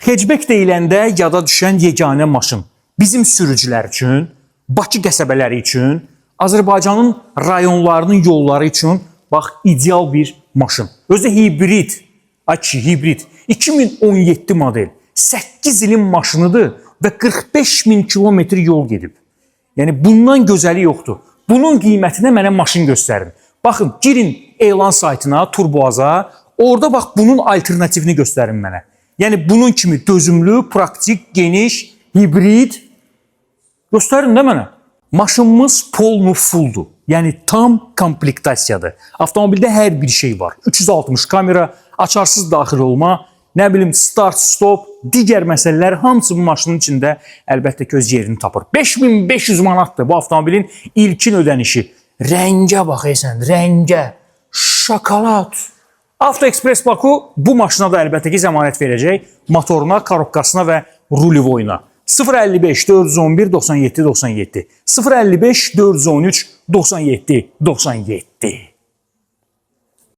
Hatchback deyiləndə yada düşən yeganə maşın bizim sürücülər üçün, Bakı qəsəbələri üçün, Azərbaycanın rayonlarının yolları üçün bax ideal bir maşın. Özü hibrid, hibrid 2017 model 8 ilin maşınıdır və 45 min kilometr yol gedib. Yəni bundan gözəli yoxdur. Bunun qiymətinə mənə maşın göstərin. Baxın, girin elan saytına, Turboaza, orada bax bunun alternativini göstərin mənə. Yəni bunun kimi dözümlü, praktik, geniş, hibrid göstərin də mənə. Maşınımız polnu fulldur. Yəni tam komplektasiyadır. Avtomobildə hər bir şey var. 360 kamera, açarsız daxil olma, nə bilim start, stop, digər məsələlər hamısı bu maşının içində əlbəttə ki öz yerini tapır. 5500 manatdır bu avtomobilin ilkin ödənişi. Rəngə bax sən, rəngə. Şokolad. AvtoExpress Baku bu maşına da əlbəttə ki zəmanət verəcək. Motoruna, korobkasına və rulivoyuna. 055 411 97 97 055 413 97 97